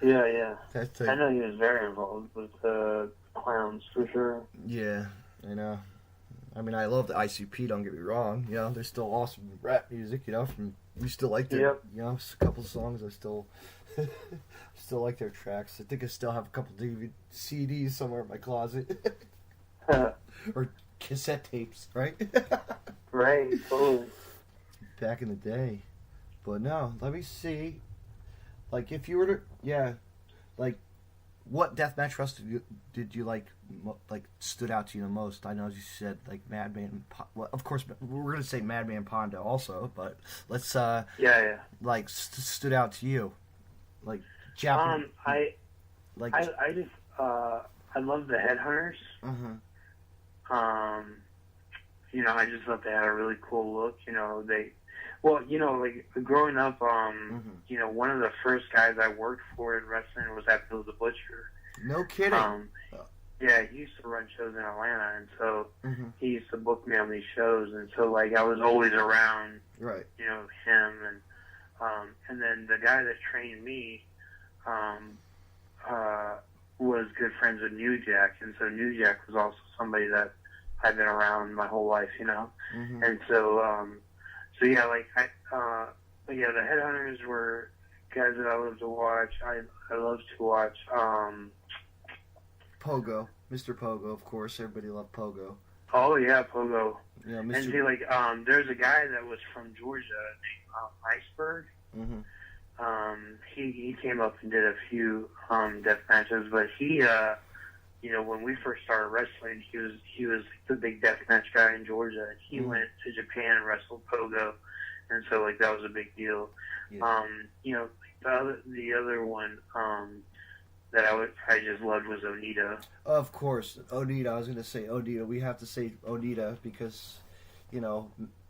Yeah. That's I know he was very involved with the clowns for sure. Yeah, I know. I mean, I love the ICP. Don't get me wrong. They're still awesome rap music. We still like their, a couple songs. I still like their tracks. I think I still have a couple CDs somewhere in my closet, or cassette tapes, right? Right. Totally. Back in the day, but no. Let me see. Like, if you were to, what deathmatch wrestler did you like stood out to you the most? I know you said like Madman. Well, of course we're gonna say Madman Pondo also, but let's like stood out to you, like Japanese. I just I love the Headhunters. I just thought they had a really cool look. Growing up, one of the first guys I worked for in wrestling was at Bill the Butcher. No kidding. Yeah, he used to run shows in Atlanta, and so he used to book me on these shows, and so I was always around, right? Him, and then the guy that trained me, was good friends with New Jack, and so New Jack was also somebody that I've been around my whole life, and so. The Headhunters were guys that I loved to watch. I loved to watch Pogo, Mr. Pogo, of course. Everybody loved Pogo. Oh yeah, Pogo. Yeah, Mr. And see, there's a guy that was from Georgia named Iceberg. He came up and did a few death matches, but he when we first started wrestling, he was the big deathmatch guy in Georgia, and he went to Japan and wrestled Pogo, and so that was a big deal. Yeah. The other one that I just loved was Onita. Of course, Onita. I was going to say Onita. We have to say Onita because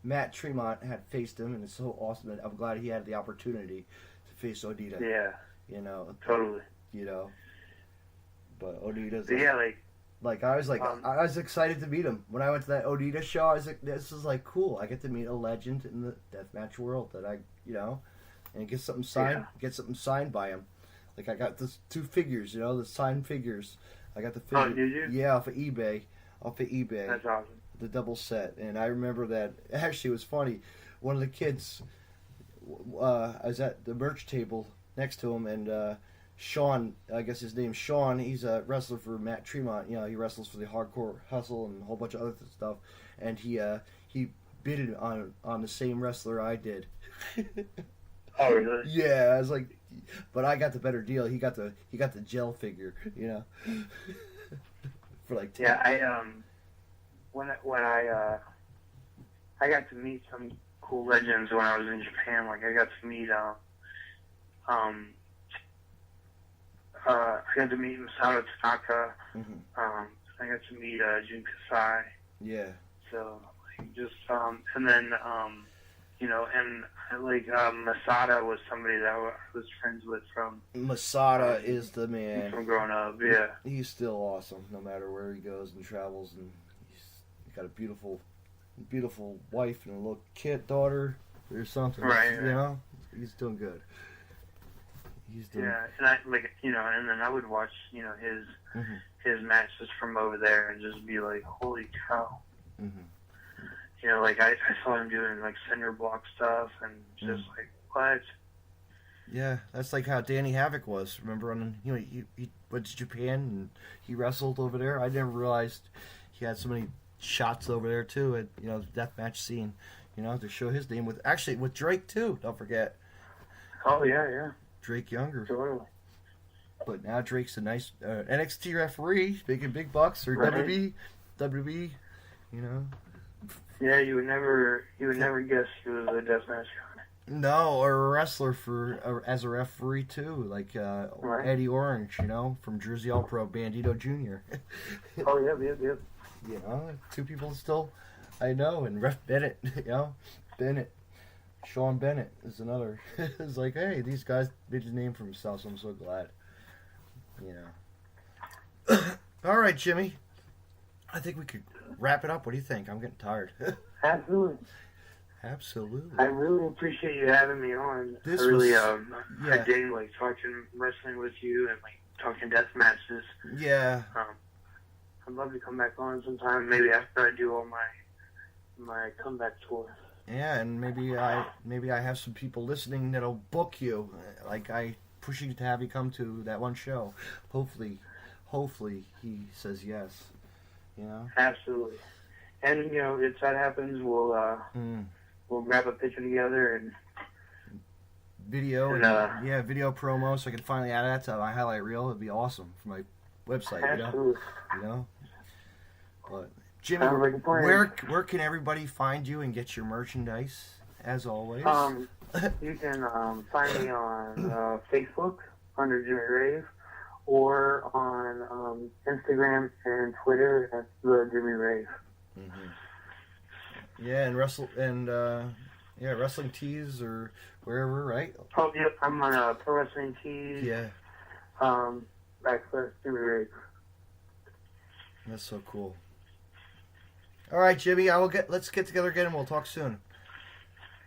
Matt Tremont had faced him, and it's so awesome that I'm glad he had the opportunity to face Onita. Yeah. Totally. But Onita's I was excited to meet him when I went to that Onita show. I was like, this is cool. I get to meet a legend in the deathmatch world that and get something signed. Get something signed by him. I got this 2 figures, the signed figures. I got the figure. Oh, did you? Yeah, off of eBay. That's awesome. The double set, and I remember that. Actually, it was funny. One of the kids, I was at the merch table next to him, and Sean, I guess his name's Sean. He's a wrestler for Matt Tremont. He wrestles for the Hardcore Hustle and a whole bunch of other stuff. And he bidded on the same wrestler I did. Oh, really? Yeah, I was like, but I got the better deal. He got the gel figure, for like 10. Yeah, when I got to meet some cool legends when I was in Japan. I got to meet Masato Tanaka. I got to meet Jun Kasai. Yeah. So and then Masada was somebody that I was friends with from. Masada is the man from growing up. Yeah. He's still awesome no matter where he goes and travels, and he's got a beautiful wife and a little daughter or something. Right. He's doing good. Yeah, and and then I would watch, his matches from over there and just be like, holy cow. I saw him doing cinder block stuff and just what? Yeah, that's how Danny Havoc was. Remember he went to Japan and he wrestled over there. I never realized he had so many shots over there too at the deathmatch scene. To show his name with Drake too. Don't forget. Oh yeah. Drake Younger. Totally. But now Drake's a nice NXT referee, making big bucks, or right. WWE, Yeah, you would never guess he was a deathmatch guy. No, or a wrestler as a referee too, like Right. Eddie Orange, from Jersey All Pro, Bandito Jr. Oh, yep. Two people still I know, and Ref Bennett, Bennett. Sean Bennett is another. It's like, hey, these guys made a name for themselves, so I'm so glad. All right, Jimmy. I think we could wrap it up. What do you think? I'm getting tired. Absolutely. Absolutely. I really appreciate you having me on. I dig like talking wrestling with you and like talking death matches. Yeah. I'd love to come back on sometime. Maybe after I do all my comeback tour. Yeah, and maybe I have some people listening that'll book you. Like I pushing to have you come to that one show. Hopefully he says yes. Absolutely. And if that happens, we'll grab a picture together and video video promo, so I can finally add that to my highlight reel. It'd be awesome for my website. Absolutely. But Jimmy, where can everybody find you and get your merchandise? As always, you can find me on Facebook under Jimmy Rave, or on Instagram and Twitter at the Jimmy Rave. Mm-hmm. Yeah, and Wrestling Tees or wherever, right? Oh, yep, I'm on Pro Wrestling Tees. Yeah. / Jimmy Rave. That's so cool. All right, Jimmy, let's get together again and we'll talk soon.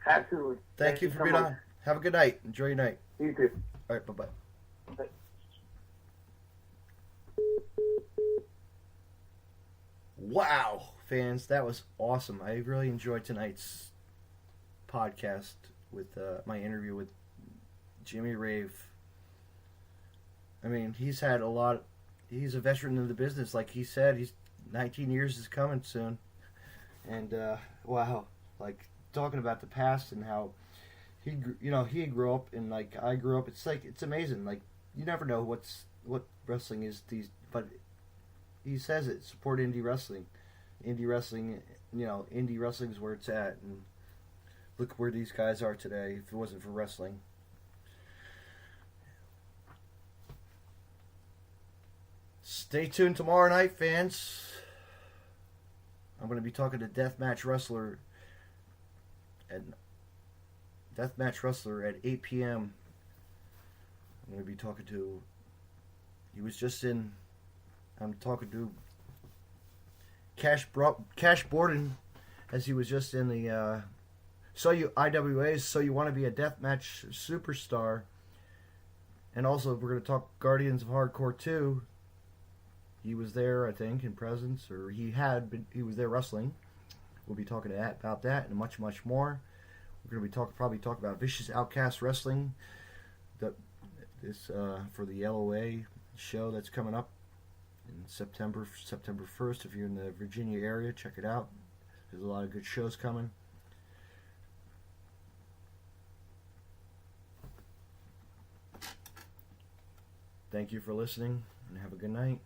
Absolutely. Thank you for being on. Have a good night. Enjoy your night. You too. All right, bye-bye. Bye. Wow, fans, that was awesome. I really enjoyed tonight's podcast with my interview with Jimmy Rave. I mean, he's a veteran of the business. Like he said, he's 19 years is coming soon. And, wow, like talking about the past and how he grew up and like I grew up. It's amazing. Like you never know what wrestling is but he says it. Support indie wrestling. Indie wrestling is where it's at. And look where these guys are today if it wasn't for wrestling. Stay tuned tomorrow night, fans. I'm going to be talking to Deathmatch Wrestler at 8 p.m. I'm going to be talking to... I'm talking to Cash Borden, as he was just in the IWA's So You Want to Be a Deathmatch Superstar. And also, we're going to talk Guardians of Hardcore 2. He was there, I think, in presence, or he was there wrestling. We'll be talking about that and much, much more. We're going to be probably talk about Vicious Outcast Wrestling, for the LOA show that's coming up in September 1st. If you're in the Virginia area, check it out. There's a lot of good shows coming. Thank you for listening, and have a good night.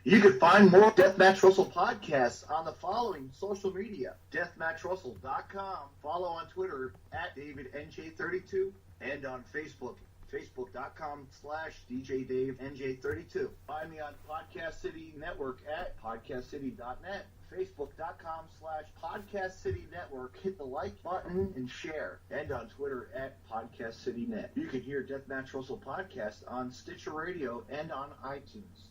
You can find more Deathmatch Russell podcasts on the following social media: deathmatchrussell.com. Follow on Twitter at DavidNJ32 and on Facebook, facebook.com/DJDaveNJ32. Find me on Podcast City Network at podcastcity.net, facebook.com/Podcast City Network. Hit the like button and share. And on Twitter at PodcastCityNet. You can hear Deathmatch Russell podcast on Stitcher Radio and on iTunes.